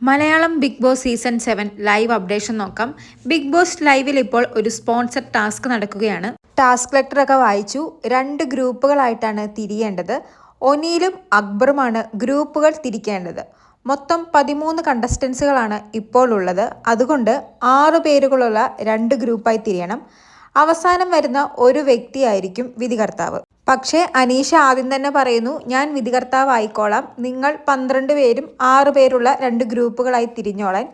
Malayalam Bigg Boss season 7 live updation നോക്കാം. Bigg Boss ലൈവിൽ ഇപ്പോൾ ഒരു സ്പോൺസർ ടാസ്ക് നടക്കുകയാണ്. ടാസ്ക് ലെറ്ററൊക്കെ വായിച്ചു. 2 ഗ്രൂപ്പുകളായിട്ടാണ് തിരിയേണ്ടത്. ഒനീലും അക്ബറുമാണ് ഗ്രൂപ്പുകൾ തിരിക്കേണ്ടത്. മൊത്തം 13 കണ്ടസ്റ്റൻസുകളാണ് ഇപ്പോൾ ഉള്ളത്. അതുകൊണ്ട് 6 പേരുകളുള്ള 2 ഗ്രൂപ്പായി തിരിയണം. അവസാനം വരുന്ന ഒരു വ്യക്തിയായിരിക്കും വിധികർത്താവ്. പക്ഷേ അനീഷ ആദ്യം തന്നെ പറയുന്നു, ഞാൻ വിധികർത്താവായിക്കോളാം, നിങ്ങൾ 12 പേരും 6 പേരുള്ള 2 ഗ്രൂപ്പുകളായി തിരിഞ്ഞോളാൻ.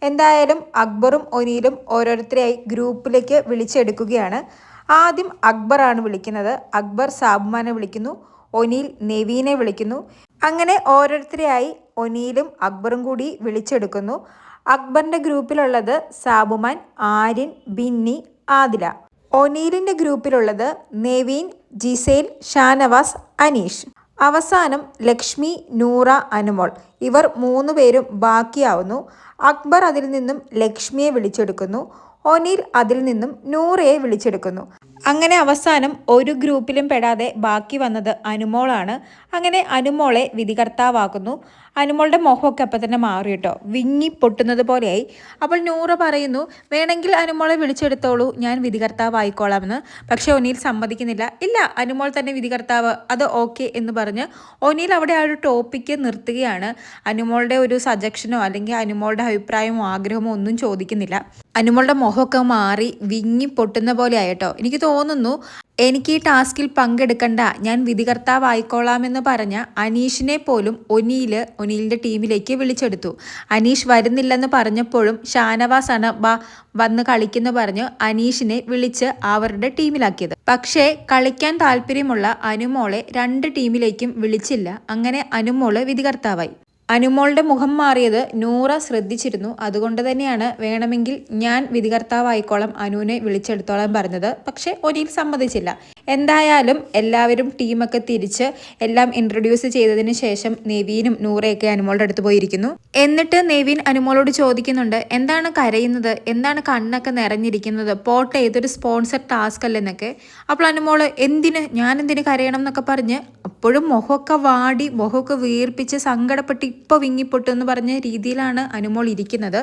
എന്തായാലും അക്ബറും ഒനീലും ഓരോരുത്തരെയായി ഗ്രൂപ്പിലേക്ക് വിളിച്ചെടുക്കുകയാണ്. ആദ്യം അക്ബറാണ് വിളിക്കുന്നത്. അക്ബർ സാബുമാനെ വിളിക്കുന്നു, ഒനീൽ നെവീനെ വിളിക്കുന്നു. അങ്ങനെ ഓരോരുത്തരെയായി ഒനീലും അക്ബറും കൂടി വിളിച്ചെടുക്കുന്നു. അക്ബറിൻ്റെ ഗ്രൂപ്പിലുള്ളത് സാബുമാൻ, ആര്യൻ, ബിന്നി, ആദില. ഒനീലിൻ്റെ ഗ്രൂപ്പിലുള്ളത് നെവീൻ, ജിസേൽ, ഷാനവാസ്, അനീഷ്. അവസാനം ലക്ഷ്മി, നൂറ, അനുമോൾ. ഇവർ 3 പേരും ബാക്കിയാവുന്നു. അക്ബർ അതിൽ നിന്നും ലക്ഷ്മിയെ വിളിച്ചെടുക്കുന്നു. ഒനീൽ അതിൽ നിന്നും നൂറയെ വിളിച്ചെടുക്കുന്നു. അങ്ങനെ അവസാനം ഒരു ഗ്രൂപ്പിലും പെടാതെ ബാക്കി വന്നത് അനുമോളാണ്. അങ്ങനെ അനുമോളെ വിധികർത്താവാക്കുന്നു. അനുമോളുടെ മുഖമൊക്കെ അപ്പം തന്നെ മാറി കേട്ടോ, വിങ്ങി പൊട്ടുന്നത് പോലെയായി. അപ്പോൾ നൂറ പറയുന്നു, വേണമെങ്കിൽ അനുമോളെ വിളിച്ചെടുത്തോളൂ, ഞാൻ വിധികർത്താവായിക്കോളാമെന്ന്. പക്ഷെ ഒനീൽ സമ്മതിക്കുന്നില്ല. ഇല്ല, അനുമോൾ തന്നെ വിധികർത്താവ്, അത് ഓക്കെ എന്ന് പറഞ്ഞ് ഒനീൽ അവിടെ ആ ഒരു ടോപ്പിക്ക് നിർത്തുകയാണ്. അനുമോളുടെ ഒരു സജഷനോ അല്ലെങ്കിൽ അനുമോളുടെ അഭിപ്രായമോ ആഗ്രഹമോ ഒന്നും ചോദിക്കുന്നില്ല. അനുമോളുടെ മുഖമൊക്കെ മാറി വിങ്ങി പൊട്ടുന്ന പോലെ ആയിട്ടോ. എനിക്ക് തോന്നുന്നു എനിക്ക് ഈ ടാസ്കിൽ പങ്കെടുക്കണ്ട, ഞാൻ വിധികർത്താവായിക്കോളാമെന്ന് പറഞ്ഞ അനീഷിനെ പോലും ഒനീലിൻ്റെ ടീമിലേക്ക് വിളിച്ചെടുത്തു. അനീഷ് വരുന്നില്ലെന്ന് പറഞ്ഞപ്പോഴും ഷാനവാസാണ് വന്ന് കളിക്കുന്നു പറഞ്ഞ് അനീഷിനെ വിളിച്ച് അവരുടെ ടീമിലാക്കിയത്. പക്ഷേ കളിക്കാൻ താല്പര്യമുള്ള അനുമോളെ 2 ടീമിലേക്കും വിളിച്ചില്ല. അങ്ങനെ അനുമോള് വിധികർത്താവായി. അനുമോളുടെ മുഖം മാറിയത് നൂറ ശ്രദ്ധിച്ചിരുന്നു. അതുകൊണ്ട് തന്നെയാണ് വേണമെങ്കിൽ ഞാൻ വിധികർത്താവായിക്കോളാം, അനുവിനെ വിളിച്ചെടുത്തോളാൻ പറഞ്ഞത്. പക്ഷേ ഒനീൽ സമ്മതിച്ചില്ല. എന്തായാലും എല്ലാവരും ടീമൊക്കെ തിരിച്ച് എല്ലാം ഇൻട്രൊഡ്യൂസ് ചെയ്തതിന് ശേഷം നെവീനും നൂറയൊക്കെ അനുമോളുടെ അടുത്ത് പോയിരിക്കുന്നു. എന്നിട്ട് നെവീൻ അനുമോളോട് ചോദിക്കുന്നുണ്ട്, എന്താണ് കരയുന്നത്, എന്താണ് കണ്ണൊക്കെ നിറഞ്ഞിരിക്കുന്നത്, പോട്ടെ ഇതൊരു സ്പോൺസർ ടാസ്ക് അല്ലെന്നൊക്കെ. അപ്പോൾ അനുമോള് ഞാനെന്തിന് കരയണം എന്നൊക്കെ പറഞ്ഞ് അപ്പോഴും മുഖമൊക്കെ വാടി മുഖമൊക്കെ വീർപ്പിച്ച് സങ്കടപ്പെട്ട് ഇപ്പോൾ വിങ്ങിപ്പൊട്ടു എന്ന് പറഞ്ഞ രീതിയിലാണ് അനുമോൾ ഇരിക്കുന്നത്.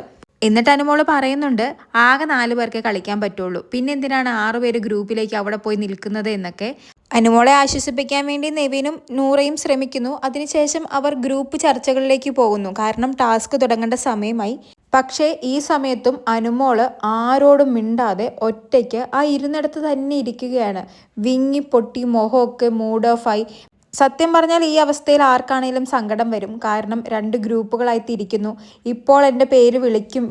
എന്നിട്ട് അനുമോള് പറയുന്നുണ്ട്, ആകെ 4 പേർക്ക് കളിക്കാൻ പറ്റുള്ളൂ, പിന്നെ എന്തിനാണ് 6 പേര് ഗ്രൂപ്പിലേക്ക് അവിടെ പോയി നിൽക്കുന്നത് എന്നൊക്കെ. അനുമോളെ ആശ്വസിപ്പിക്കാൻ വേണ്ടി നെവീനും നൂറയും ശ്രമിക്കുന്നു. അതിനുശേഷം അവർ ഗ്രൂപ്പ് ചർച്ചകളിലേക്ക് പോകുന്നു. കാരണം ടാസ്ക് തുടങ്ങേണ്ട സമയമായി. പക്ഷേ ഈ സമയത്തും അനുമോള് ആരോടും മിണ്ടാതെ ഒറ്റയ്ക്ക് ആ ഇരുന്നിടത്ത് തന്നെ ഇരിക്കുകയാണ്. വിങ്ങി പൊട്ടി മുഖമൊക്കെ മൂഡ് ഓഫായി. സത്യം പറഞ്ഞാൽ ഈ അവസ്ഥയിൽ ആർക്കാണേലും സങ്കടം വരും. കാരണം 2 ഗ്രൂപ്പുകളായി തിരിക്കുന്നു. ഇപ്പോൾ എൻ്റെ പേര്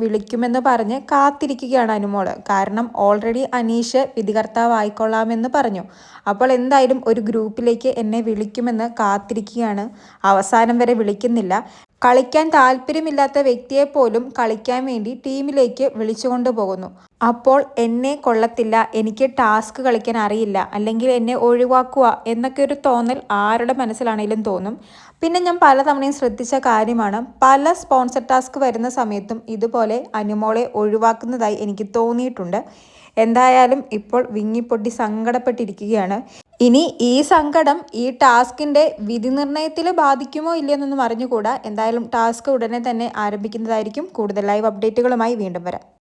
വിളിക്കുമെന്ന് പറഞ്ഞ് കാത്തിരിക്കുകയാണ് അനുമോള്. കാരണം ഓൾറെഡി അനീഷ് വിധികർത്താവായിക്കൊള്ളാമെന്ന് പറഞ്ഞു. അപ്പോൾ എന്തായാലും ഒരു ഗ്രൂപ്പിലേക്ക് എന്നെ വിളിക്കുമെന്ന് കാത്തിരിക്കുകയാണ്. അവസാനം വരെ വിളിക്കുന്നില്ല. കളിക്കാൻ താല്പര്യമില്ലാത്ത വ്യക്തിയെ പോലും കളിക്കാൻ വേണ്ടി ടീമിലേക്ക് വിളിച്ചുകൊണ്ട് പോകുന്നു. അപ്പോൾ എന്നെ കൊള്ളത്തില്ല, എനിക്ക് ടാസ്ക് കളിക്കാൻ അറിയില്ല, അല്ലെങ്കിൽ എന്നെ ഒഴിവാക്കുക എന്നൊക്കെ ഒരു തോന്നൽ ആരുടെ മനസ്സിലാണെങ്കിലും തോന്നും. പിന്നെ ഞാൻ പലതവണയും ശ്രദ്ധിച്ച കാര്യമാണ്, പല സ്പോൺസർ ടാസ്ക് വരുന്ന സമയത്തും ഇതുപോലെ അനുമോളെ ഒഴിവാക്കുന്നതായി എനിക്ക് തോന്നിയിട്ടുണ്ട്. എന്തായാലും ഇപ്പോൾ വിങ്ങിപ്പൊട്ടി സങ്കടപ്പെട്ടിരിക്കുകയാണ്. ഇനി ഈ സങ്കടം ഈ ടാസ്കിൻ്റെ വിധി നിർണയത്തിൽ ബാധിക്കുമോ ഇല്ലയെന്നൊന്നും അറിഞ്ഞുകൂടാ. എന്തായാലും ടാസ്ക് ഉടനെ തന്നെ ആരംഭിക്കുന്നതായിരിക്കും. കൂടുതൽ ലൈവ് അപ്ഡേറ്റുകളുമായി വീണ്ടും വരാം.